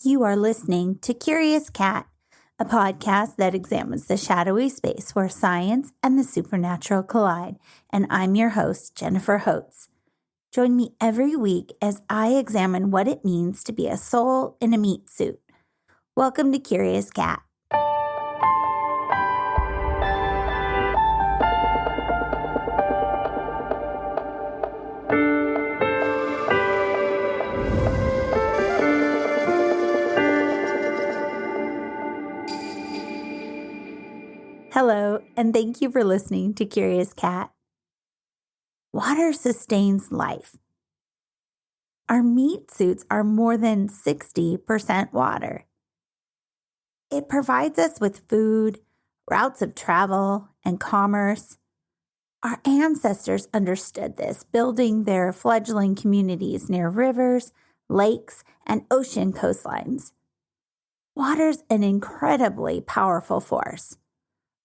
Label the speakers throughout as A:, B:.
A: You are listening to Curious Cat, a podcast that examines the shadowy space where science and the supernatural collide. And I'm your host, Jennifer Holtz. Join me every week as I examine what it means to be a soul in a meat suit. Welcome to Curious Cat. Hello, and thank you for listening to Curious Cat. Water sustains life. Our meat suits are more than 60% water. It provides us with food, routes of travel, and commerce. Our ancestors understood this, building their fledgling communities near rivers, lakes, and ocean coastlines. Water's an incredibly powerful force.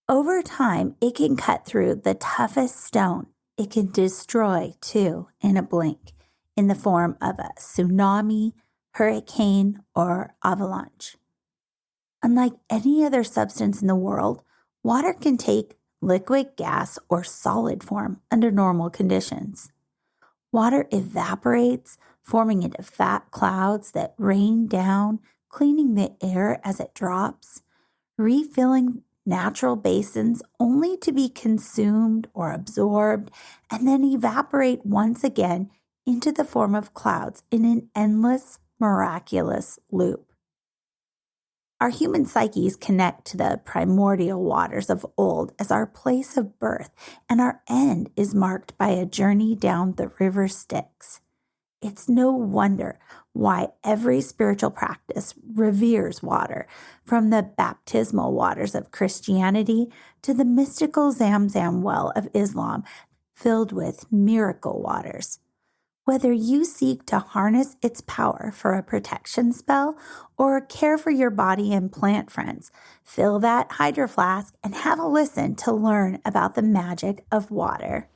A: Over time, it can cut through the toughest stone. It can destroy, too, in a blink, in the form of a tsunami, hurricane, or avalanche. Unlike any other substance in the world, water can take liquid, gas, or solid form under normal conditions. Water evaporates, forming into fat clouds that rain down, cleaning the air as it drops, refilling natural basins only to be consumed or absorbed and then evaporate once again into the form of clouds in an endless, miraculous loop. Our human psyches connect to the primordial waters of old as our place of birth, and our end is marked by a journey down the river Styx. It's no wonder why every spiritual practice reveres water, from the baptismal waters of Christianity to the mystical Zamzam well of Islam, filled with miracle waters. Whether you seek to harness its power for a protection spell or care for your body and plant friends, fill that hydroflask and have a listen to learn about the magic of water.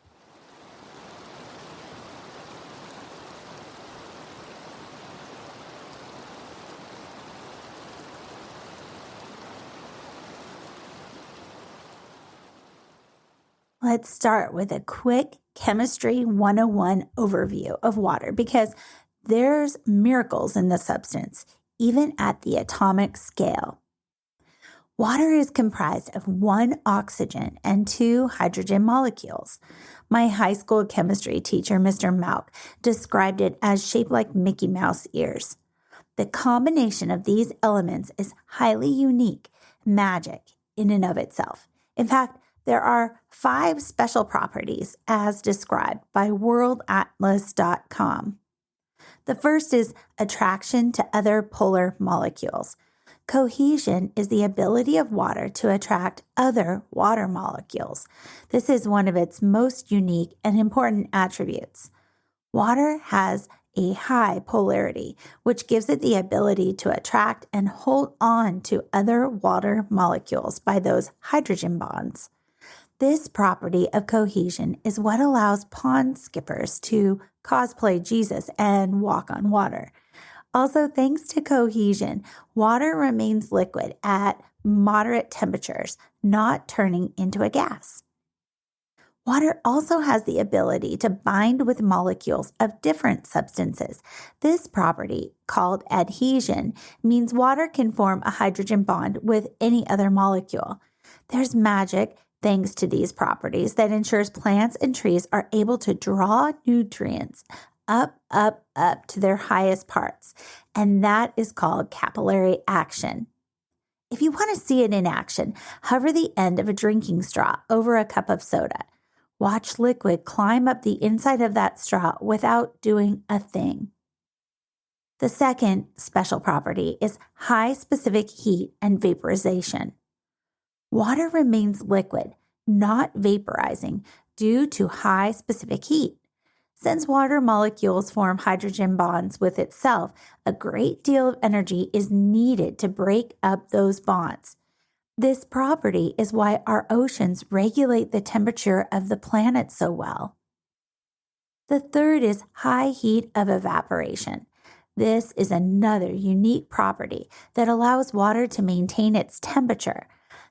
A: Let's start with a quick Chemistry 101 overview of water because there's miracles in the substance, even at the atomic scale. Water is comprised of 1 oxygen and 2 hydrogen molecules. My high school chemistry teacher, Mr. Magick, described it as shaped like Mickey Mouse ears. The combination of these elements is highly unique, magic in and of itself. In fact, there are 5 special properties as described by worldatlas.com. The first is attraction to other polar molecules. Cohesion is the ability of water to attract other water molecules. This is one of its most unique and important attributes. Water has a high polarity, which gives it the ability to attract and hold on to other water molecules by those hydrogen bonds. This property of cohesion is what allows pond skippers to cosplay Jesus and walk on water. Also, thanks to cohesion, water remains liquid at moderate temperatures, not turning into a gas. Water also has the ability to bind with molecules of different substances. This property, called adhesion, means water can form a hydrogen bond with any other molecule. There's magic thanks to these properties that ensures plants and trees are able to draw nutrients up to their highest parts, and that is called capillary action. If you want to see it in action, hover the end of a drinking straw over a cup of soda. Watch liquid climb up the inside of that straw without doing a thing. The second special property is high specific heat and vaporization. Water remains liquid, not vaporizing, due to high specific heat. Since water molecules form hydrogen bonds with itself, a great deal of energy is needed to break up those bonds. This property is why our oceans regulate the temperature of the planet so well. The third is high heat of evaporation. This is another unique property that allows water to maintain its temperature.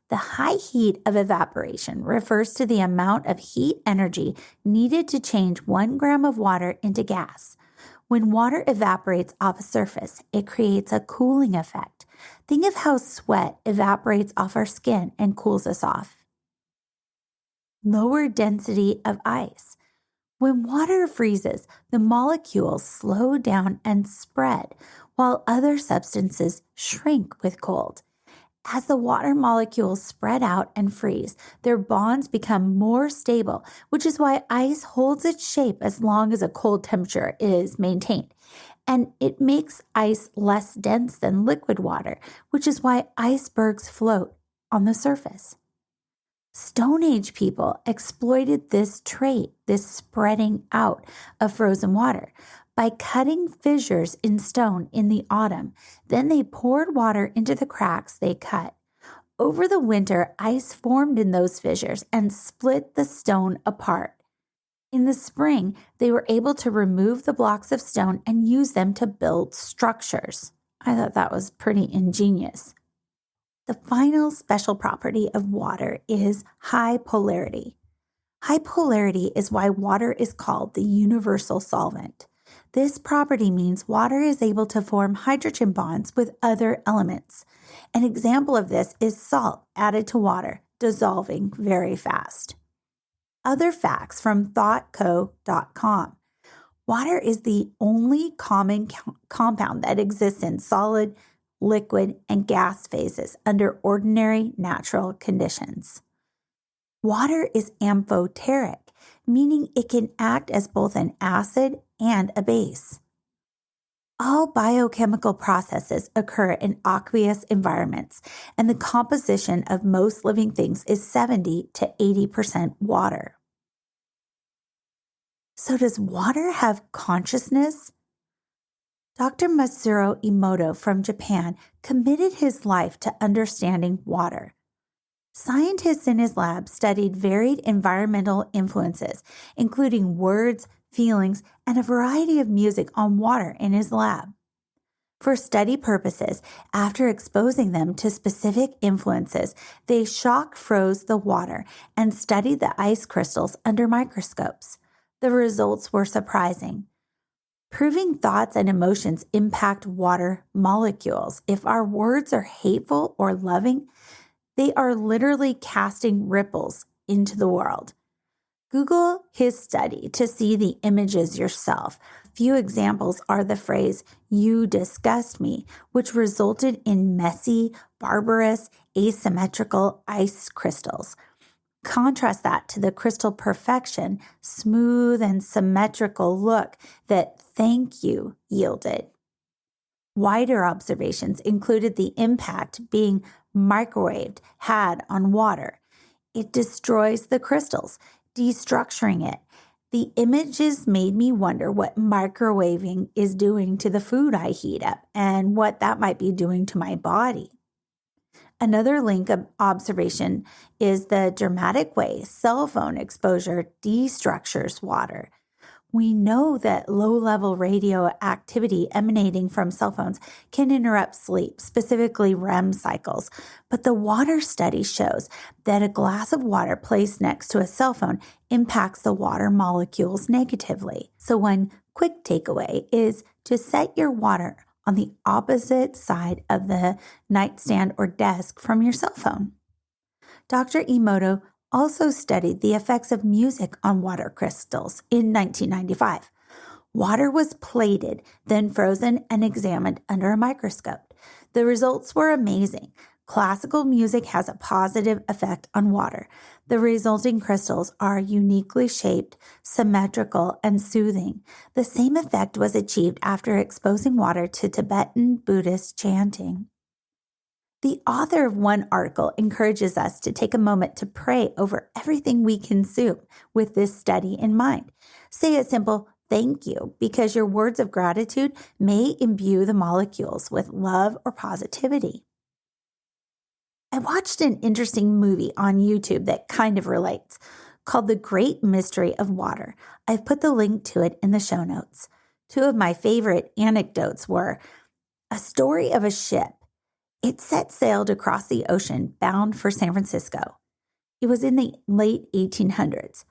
A: The high heat of evaporation refers to the amount of heat energy needed to change 1 gram of water into gas. When water evaporates off a surface, it creates a cooling effect. Think of how sweat evaporates off our skin and cools us off. Lower density of ice. When water freezes, the molecules slow down and spread, while other substances shrink with cold. As the water molecules spread out and freeze, their bonds become more stable, which is why ice holds its shape as long as a cold temperature is maintained. And it makes ice less dense than liquid water, which is why icebergs float on the surface. Stone Age people exploited this trait, this spreading out of frozen water, by cutting fissures in stone in the autumn. Then they poured water into the cracks they cut. Over the winter, ice formed in those fissures and split the stone apart. In the spring, they were able to remove the blocks of stone and use them to build structures. I thought that was pretty ingenious. The final special property of water is high polarity. High polarity is why water is called the universal solvent. This property means water is able to form hydrogen bonds with other elements. An example of this is salt added to water, dissolving very fast. Other facts from thoughtco.com. Water is the only common compound that exists in solid, liquid, and gas phases under ordinary natural conditions. Water is amphoteric, meaning it can act as both an acid and a base. All biochemical processes occur in aqueous environments, and the composition of most living things is 70 to 80% water. So does water have consciousness? Dr. Masaru Emoto from Japan committed his life to understanding water. Scientists in his lab studied varied environmental influences, including words, feelings, and a variety of music on water in his lab. For study purposes, after exposing them to specific influences, they shock froze the water and studied the ice crystals under microscopes. The results were surprising. Proving thoughts and emotions impact water molecules. If our words are hateful or loving, they are literally casting ripples into the world. Google his study to see the images yourself. A few examples are the phrase, "You disgust me," which resulted in messy, barbarous, asymmetrical ice crystals. Contrast that to the crystal perfection, smooth and symmetrical look that "Thank you" yielded. Wider observations included the impact being microwaved had on water. It destroys the crystals, destructuring it. The images made me wonder what microwaving is doing to the food I heat up and what that might be doing to my body. Another link of observation is the dramatic way cell phone exposure destructures water. We know that low-level radioactivity emanating from cell phones can interrupt sleep, specifically REM cycles, but the water study shows that a glass of water placed next to a cell phone impacts the water molecules negatively. So one quick takeaway is to set your water on the opposite side of the nightstand or desk from your cell phone. Dr. Emoto also studied the effects of music on water crystals in 1995. Water was plated, then frozen and examined under a microscope. The results were amazing. Classical music has a positive effect on water. The resulting crystals are uniquely shaped, symmetrical, and soothing. The same effect was achieved after exposing water to Tibetan Buddhist chanting. The author of one article encourages us to take a moment to pray over everything we consume with this study in mind. Say a simple thank you, because your words of gratitude may imbue the molecules with love or positivity. I watched an interesting movie on YouTube that kind of relates, called The Great Mystery of Water. I've put the link to it in the show notes. Two of my favorite anecdotes were a story of a ship. It set sailed across the ocean bound for San Francisco. It was in the late 1800s.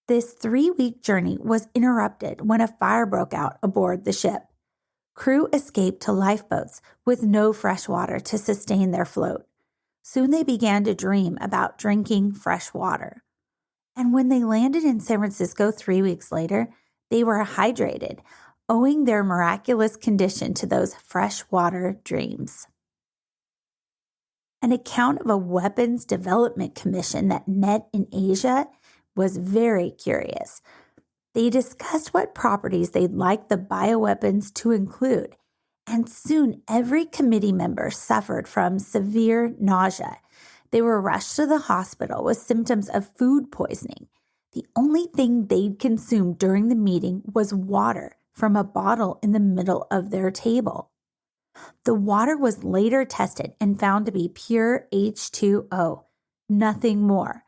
A: This 3-week journey was interrupted when a fire broke out aboard the ship. Crew escaped to lifeboats with no fresh water to sustain their float. Soon they began to dream about drinking fresh water. And when they landed in San Francisco 3 weeks later, they were hydrated, owing their miraculous condition to those freshwater dreams. An account of a weapons development commission that met in Asia was very curious. They discussed what properties they'd like the bioweapons to include, and soon every committee member suffered from severe nausea. They were rushed to the hospital with symptoms of food poisoning. The only thing they'd consumed during the meeting was water from a bottle in the middle of their table. The water was later tested and found to be pure H2O, nothing more.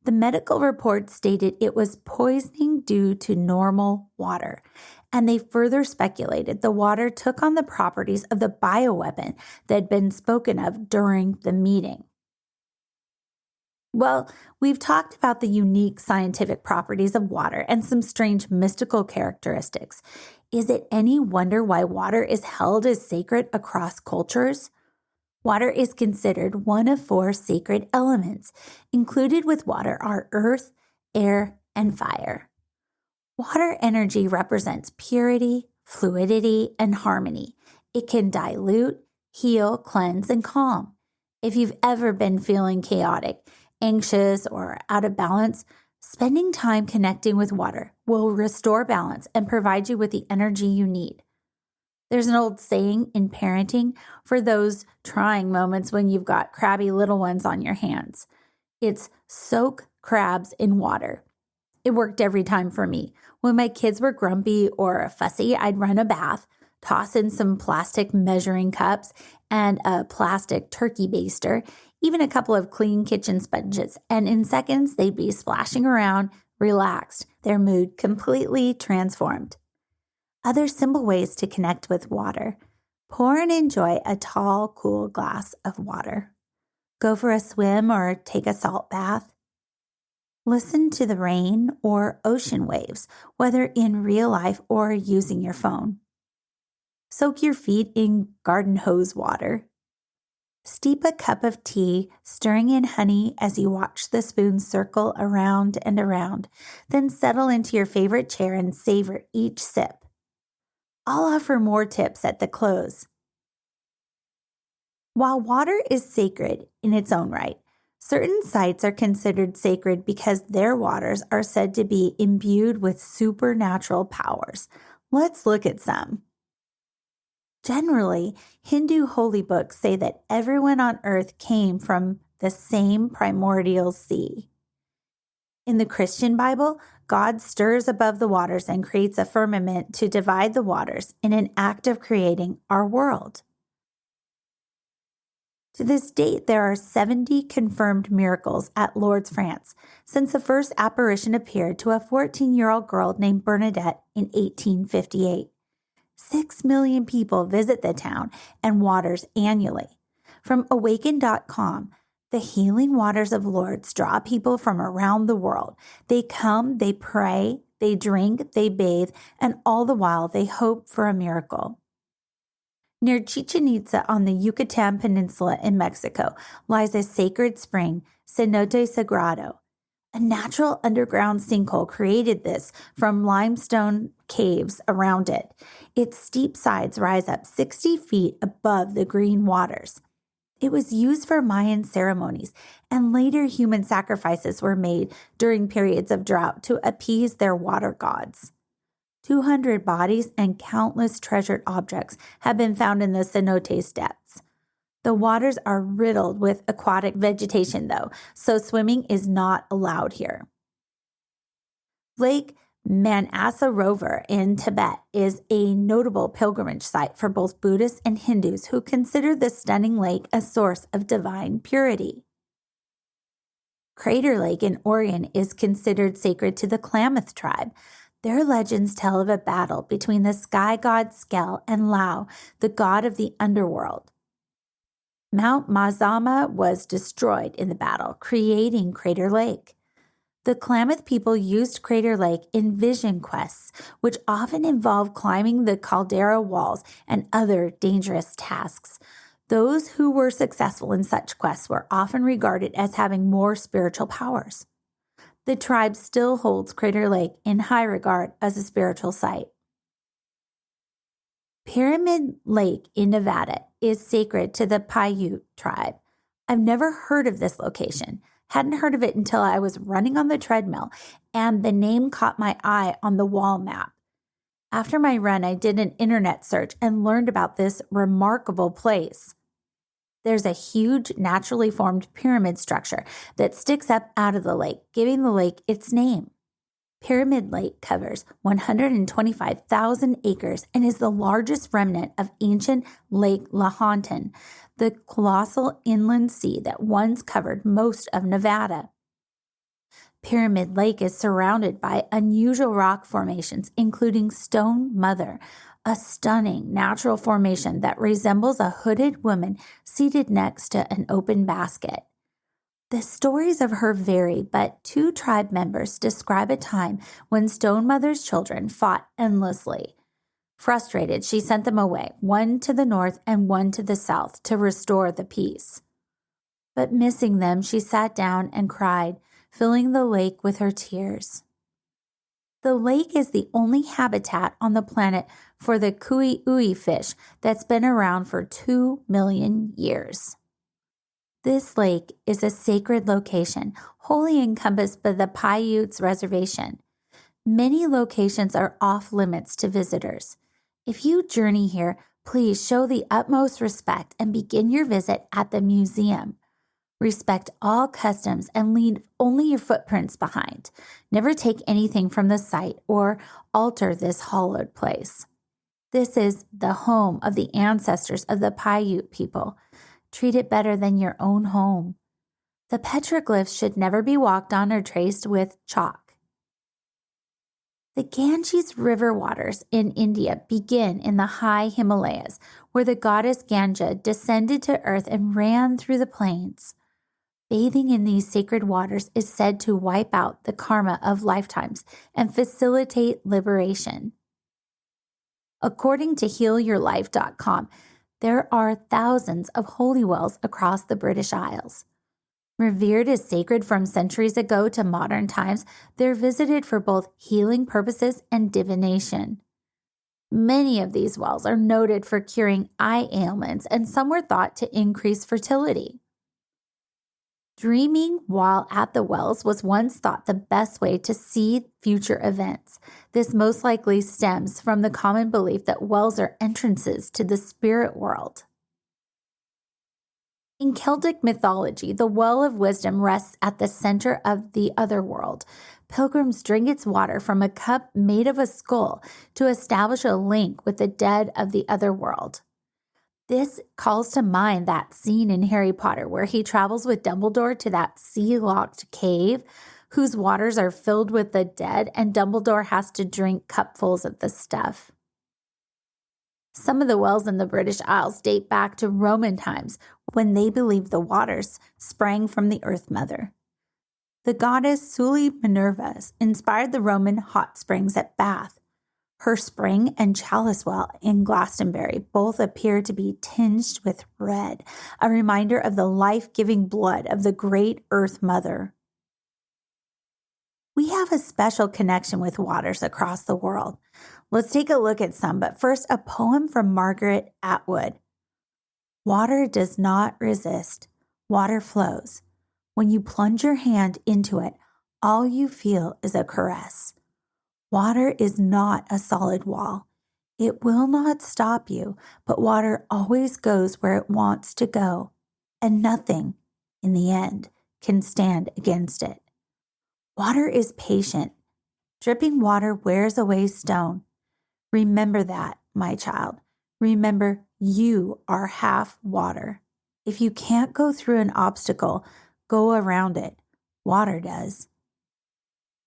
A: The medical report stated it was poisoning due to normal water, and they further speculated the water took on the properties of the bioweapon that had been spoken of during the meeting. Well, we've talked about the unique scientific properties of water and some strange mystical characteristics. Is it any wonder why water is held as sacred across cultures? Water is considered one of 4 sacred elements. Included with water are earth, air, and fire. Water energy represents purity, fluidity, and harmony. It can dilute, heal, cleanse, and calm. If you've ever been feeling chaotic, anxious, or out of balance, spending time connecting with water will restore balance and provide you with the energy you need. There's an old saying in parenting for those trying moments when you've got crabby little ones on your hands. It's soak crabs in water. It worked every time for me. When my kids were grumpy or fussy, I'd run a bath, toss in some plastic measuring cups and a plastic turkey baster, even a couple of clean kitchen sponges, and in seconds they'd be splashing around, relaxed, their mood completely transformed. Other simple ways to connect with water. Pour and enjoy a tall, cool glass of water. Go for a swim or take a salt bath. Listen to the rain or ocean waves, whether in real life or using your phone. Soak your feet in garden hose water. Steep a cup of tea, stirring in honey as you watch the spoon circle around and around, then settle into your favorite chair and savor each sip. I'll offer more tips at the close. While water is sacred in its own right, certain sites are considered sacred because their waters are said to be imbued with supernatural powers. Let's look at some. Generally, Hindu holy books say that everyone on earth came from the same primordial sea. In the Christian Bible, God stirs above the waters and creates a firmament to divide the waters in an act of creating our world. To this date, there are 70 confirmed miracles at Lourdes, France, since the first apparition appeared to a 14-year-old girl named Bernadette in 1858. 6 million people visit the town and waters annually. From awaken.com, the healing waters of Lourdes draw people from around the world. They come, they pray, they drink, they bathe, and all the while they hope for a miracle. Near Chichen Itza on the Yucatan Peninsula in Mexico lies a sacred spring, Cenote Sagrado. A natural underground sinkhole created this from limestone caves around it. Its steep sides rise up 60 feet above the green waters. It was used for Mayan ceremonies, and later human sacrifices were made during periods of drought to appease their water gods. 200 bodies and countless treasured objects have been found in the cenote's depths. The waters are riddled with aquatic vegetation, though, so swimming is not allowed here. Lake Manassarovar in Tibet is a notable pilgrimage site for both Buddhists and Hindus who consider the stunning lake a source of divine purity. Crater Lake in Oregon is considered sacred to the Klamath tribe. Their legends tell of a battle between the sky god Skell and Lau, the god of the underworld. Mount Mazama was destroyed in the battle, creating Crater Lake. The Klamath people used Crater Lake in vision quests, which often involved climbing the caldera walls and other dangerous tasks. Those who were successful in such quests were often regarded as having more spiritual powers. The tribe still holds Crater Lake in high regard as a spiritual site. Pyramid Lake in Nevada is sacred to the Paiute tribe. I've never heard of this location. Hadn't heard of it until I was running on the treadmill and the name caught my eye on the wall map. After my run, I did an internet search and learned about this remarkable place. There's a huge naturally formed pyramid structure that sticks up out of the lake, giving the lake its name. Pyramid Lake covers 125,000 acres and is the largest remnant of ancient Lake Lahontan, the colossal inland sea that once covered most of Nevada. Pyramid Lake is surrounded by unusual rock formations, including Stone Mother, a stunning natural formation that resembles a hooded woman seated next to an open basket. The stories of her vary, but two tribe members describe a time when Stone Mother's children fought endlessly. Frustrated, she sent them away, one to the north and one to the south, to restore the peace. But missing them, she sat down and cried, filling the lake with her tears. The lake is the only habitat on the planet for the kui-ui fish that's been around for 2 million years. This lake is a sacred location, wholly encompassed by the Paiutes Reservation. Many locations are off limits to visitors. If you journey here, please show the utmost respect and begin your visit at the museum. Respect all customs and leave only your footprints behind. Never take anything from the site or alter this hallowed place. This is the home of the ancestors of the Paiute people. Treat it better than your own home. The petroglyphs should never be walked on or traced with chalk. The Ganges river waters in India begin in the high Himalayas, where the goddess Ganga descended to earth and ran through the plains. Bathing in these sacred waters is said to wipe out the karma of lifetimes and facilitate liberation. According to HealYourLife.com, there are thousands of holy wells across the British Isles. Revered as sacred from centuries ago to modern times, they're visited for both healing purposes and divination. Many of these wells are noted for curing eye ailments, and some were thought to increase fertility. Dreaming while at the wells was once thought the best way to see future events. This most likely stems from the common belief that wells are entrances to the spirit world. In Celtic mythology, the well of wisdom rests at the center of the other world. Pilgrims drink its water from a cup made of a skull to establish a link with the dead of the other world. This calls to mind that scene in Harry Potter where he travels with Dumbledore to that sea-locked cave whose waters are filled with the dead, and Dumbledore has to drink cupfuls of the stuff. Some of the wells in the British Isles date back to Roman times when they believed the waters sprang from the Earth Mother. The goddess Suli Minerva inspired the Roman hot springs at Bath. Her spring and chalice well in Glastonbury both appear to be tinged with red, a reminder of the life-giving blood of the great Earth Mother. We have a special connection with waters across the world. Let's take a look at some, but first, a poem from Margaret Atwood. Water does not resist. Water flows. When you plunge your hand into it, all you feel is a caress. Water is not a solid wall. It will not stop you, but water always goes where it wants to go, and nothing, in the end, can stand against it. Water is patient. Dripping water wears away stone. Remember that, my child. Remember, you are half water. If you can't go through an obstacle, go around it. Water does.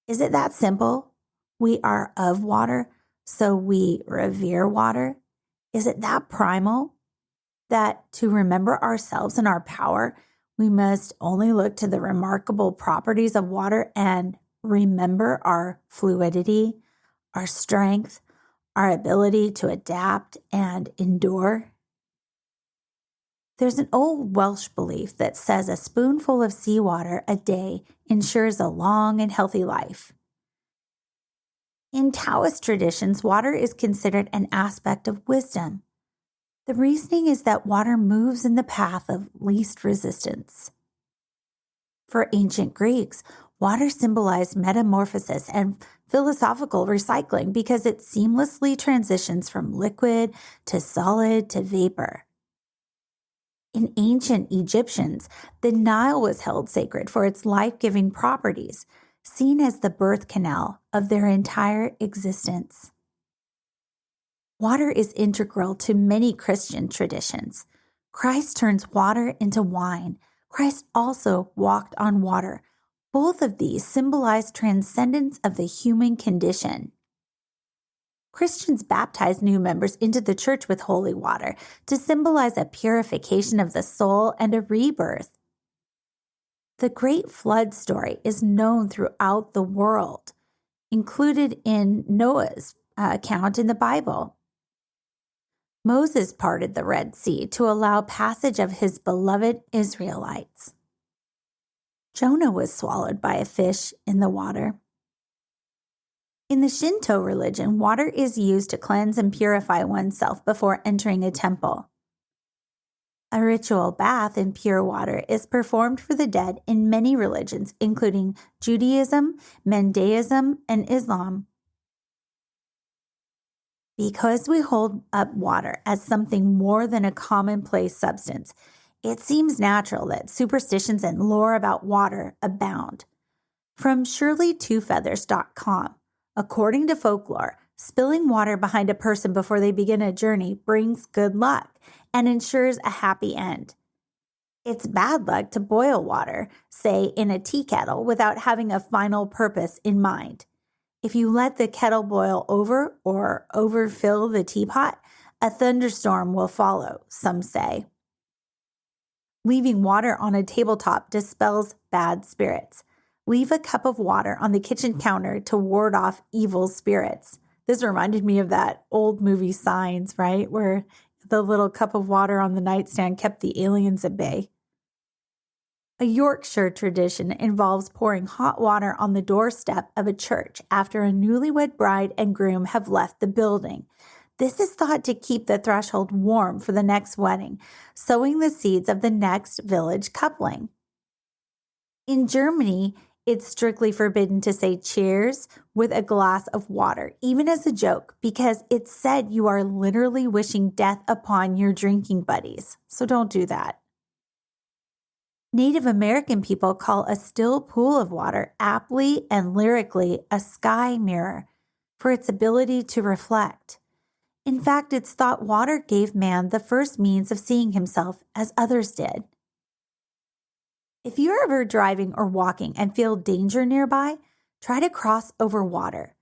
A: Is it that simple? we are of water, so we revere water? Is it that primal that to remember ourselves and our power, we must only look to the remarkable properties of water and remember our fluidity, our strength, our ability to adapt and endure? There's an old Welsh belief that says a spoonful of seawater a day ensures a long and healthy life. In Taoist traditions, water is considered an aspect of wisdom. The reasoning is that water moves in the path of least resistance. For ancient Greeks, water symbolized metamorphosis and philosophical recycling because it seamlessly transitions from liquid to solid to vapor. In ancient Egyptians, the Nile was held sacred for its life-giving properties, seen as the birth canal of their entire existence. Water is integral to many Christian traditions. Christ turns water into wine. Christ also walked on water. Both of these symbolize transcendence of the human condition. Christians baptize new members into the church with holy water to symbolize a purification of the soul and a rebirth. The Great Flood story is known throughout the world, included in Noah's account in the Bible. Moses parted the Red Sea to allow passage of his beloved Israelites. Jonah was swallowed by a fish in the water. In the Shinto religion, water is used to cleanse and purify oneself before entering a temple. A ritual bath in pure water is performed for the dead in many religions, including Judaism, Mendaism, and Islam. Because we hold up water as something more than a commonplace substance, it seems natural that superstitions and lore about water abound. From ShirleyTwoFeathers.com, according to folklore, spilling water behind a person before they begin a journey brings good luck and ensures a happy end. It's bad luck to boil water, say in a tea kettle, without having a final purpose in mind. If you let the kettle boil over or overfill the teapot, a thunderstorm will follow, some say. Leaving water on a tabletop dispels bad spirits. Leave a cup of water on the kitchen counter to ward off evil spirits. This reminded me of that old movie Signs, right? Where the little cup of water on the nightstand kept the aliens at bay. A Yorkshire tradition involves pouring hot water on the doorstep of a church after a newlywed bride and groom have left the building. This is thought to keep the threshold warm for the next wedding, sowing the seeds of the next village coupling. In Germany, it's strictly forbidden to say cheers with a glass of water, even as a joke, because it's said you are literally wishing death upon your drinking buddies. So don't do that. Native American people call a still pool of water aptly and lyrically a sky mirror for its ability to reflect. In fact, it's thought water gave man the first means of seeing himself as others did. If you're ever driving or walking and feel danger nearby, try to cross over water.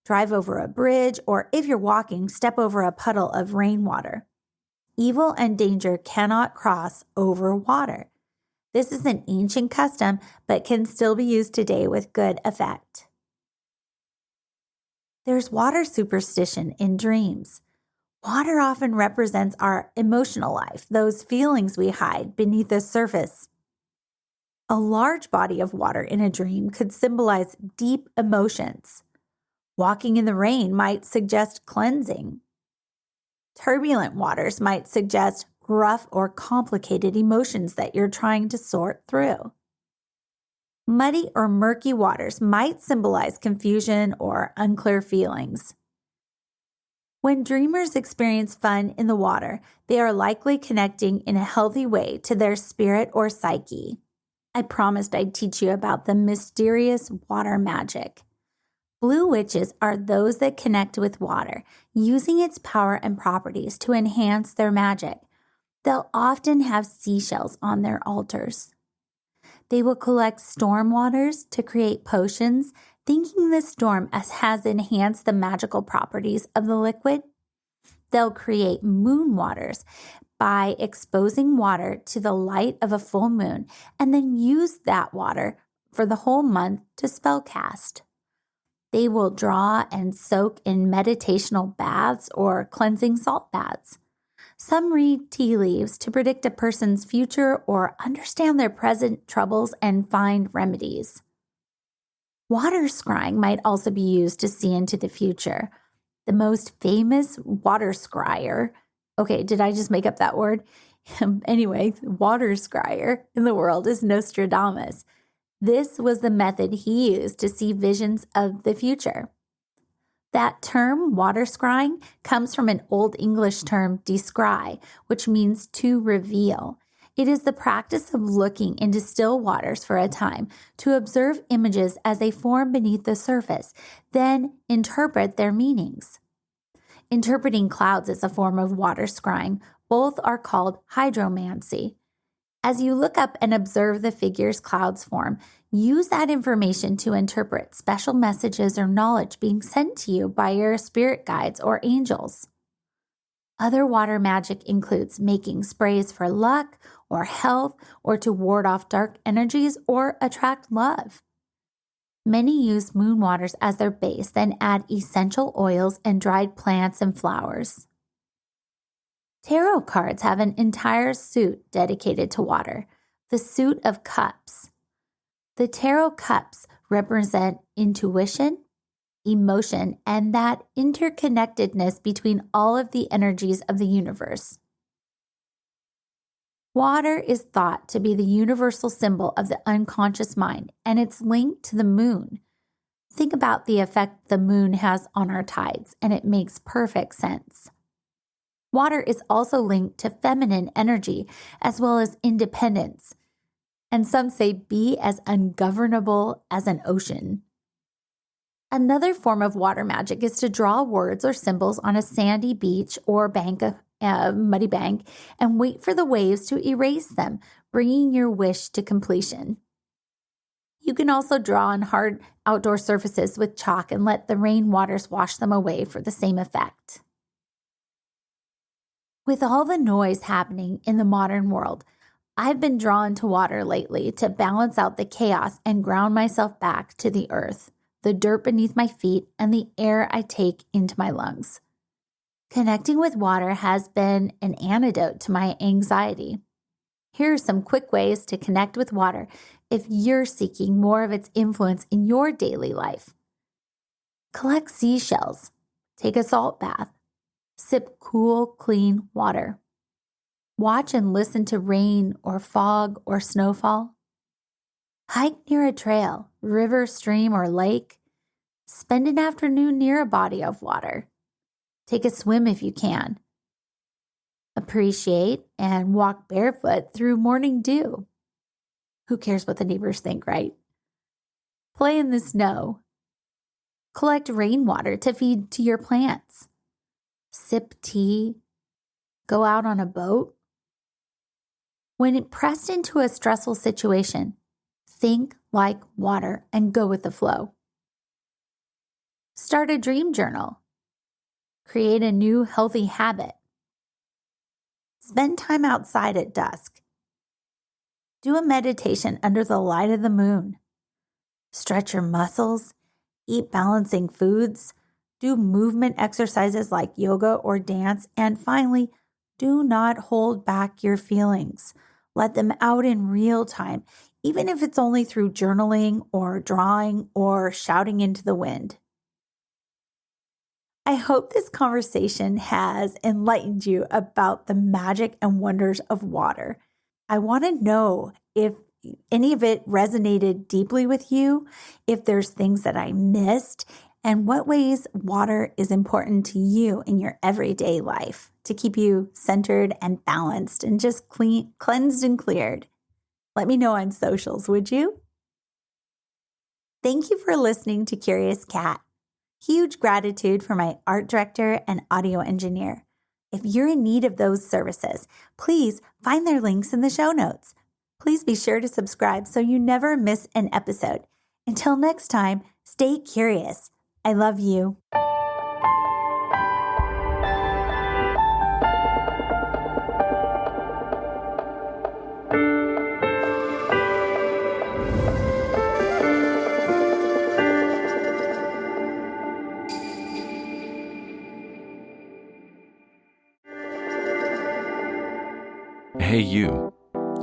A: Drive over a bridge, or if you're walking, step over a puddle of rainwater. Evil and danger cannot cross over water. This is an ancient custom, but can still be used today with good effect. There's water superstition in dreams. Water often represents our emotional life, those feelings we hide beneath the surface. A large body of water in a dream could symbolize deep emotions. Walking in the rain might suggest cleansing. Turbulent waters might suggest rough or complicated emotions that you're trying to sort through. Muddy or murky waters might symbolize confusion or unclear feelings. When dreamers experience fun in the water, they are likely connecting in a healthy way to their spirit or psyche. I promised I'd teach you about the mysterious water magic. Blue witches are those that connect with water, using its power and properties to enhance their magic. They'll often have seashells on their altars. They will collect storm waters to create potions, Thinking the storm has enhanced the magical properties of the liquid, they'll create moon waters by exposing water to the light of a full moon and then use that water for the whole month to spellcast. They will draw and soak in meditational baths or cleansing salt baths. Some read tea leaves to predict a person's future or understand their present troubles and find remedies. Water scrying might also be used to see into the future. The most famous water scryer, okay, did I just make up that word? Anyway, water scryer in the world is Nostradamus. This was the method he used to see visions of the future. That term, water scrying, comes from an Old English term, descry, which means to reveal. It is the practice of looking into still waters for a time to observe images as they form beneath the surface, then interpret their meanings. Interpreting clouds is a form of water scrying. Both are called hydromancy. As you look up and observe the figures clouds form, use that information to interpret special messages or knowledge being sent to you by your spirit guides or angels. Other water magic includes making sprays for luck or health or to ward off dark energies or attract love. Many use moon waters as their base, then add essential oils and dried plants and flowers. Tarot cards have an entire suit dedicated to water, the Suit of Cups. The tarot cups represent intuition, emotion, and that interconnectedness between all of the energies of the universe. Water is thought to be the universal symbol of the unconscious mind, and it's linked to the moon. Think about the effect the moon has on our tides, and it makes perfect sense. Water is also linked to feminine energy as well as independence, and some say be as ungovernable as an ocean. Another form of water magic is to draw words or symbols on a sandy beach or muddy bank and wait for the waves to erase them, bringing your wish to completion. You can also draw on hard outdoor surfaces with chalk and let the rain waters wash them away for the same effect. With all the noise happening in the modern world, I've been drawn to water lately to balance out the chaos and ground myself back to the earth, the dirt beneath my feet, and the air I take into my lungs. Connecting with water has been an antidote to my anxiety. Here are some quick ways to connect with water if you're seeking more of its influence in your daily life. Collect seashells. Take a salt bath. Sip cool, clean water. Watch and listen to rain or fog or snowfall. Hike near a trail, river, stream, or lake. Spend an afternoon near a body of water. Take a swim if you can. Appreciate and walk barefoot through morning dew. Who cares what the neighbors think, right? Play in the snow. Collect rainwater to feed to your plants. Sip tea. Go out on a boat. When pressed into a stressful situation, think like water and go with the flow. Start a dream journal. Create a new healthy habit. Spend time outside at dusk. Do a meditation under the light of the moon. Stretch your muscles. Eat balancing foods. Do movement exercises like yoga or dance. And finally, do not hold back your feelings. Let them out in real time, even if it's only through journaling or drawing or shouting into the wind. I hope this conversation has enlightened you about the magic and wonders of water. I want to know if any of it resonated deeply with you, if there's things that I missed, and what ways water is important to you in your everyday life to keep you centered and balanced and just cleansed and cleared. Let me know on socials, would you? Thank you for listening to Curious Cat. Huge gratitude for my art director and audio engineer. If you're in need of those services, please find their links in the show notes. Please be sure to subscribe so you never miss an episode. Until next time, stay curious. I love you.
B: Hey, you.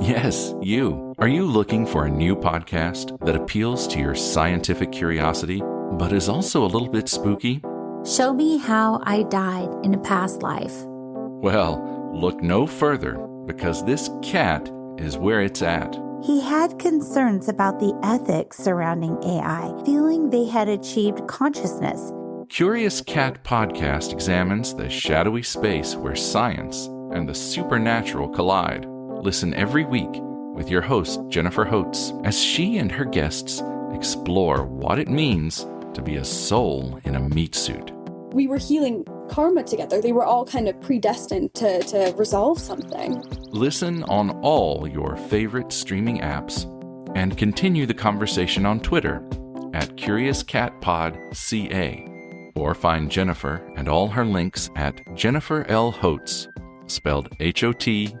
B: Yes, you. Are you looking for a new podcast that appeals to your scientific curiosity, but is also a little bit spooky?
A: Show me how I died in a past life.
B: Well, look no further, because this cat is where it's at.
A: He had concerns about the ethics surrounding AI, feeling they had achieved consciousness.
B: Curious Cat Podcast examines the shadowy space where science and the supernatural collide. Listen every week with your host, Jennifer Holtz, as she and her guests explore what it means to be a soul in a meat suit.
C: We were healing karma together. They were all kind of predestined to resolve something.
B: Listen on all your favorite streaming apps and continue the conversation on Twitter at CuriousCatPodCA, or find Jennifer and all her links at Jennifer L. Holtz, spelled HOTES.com.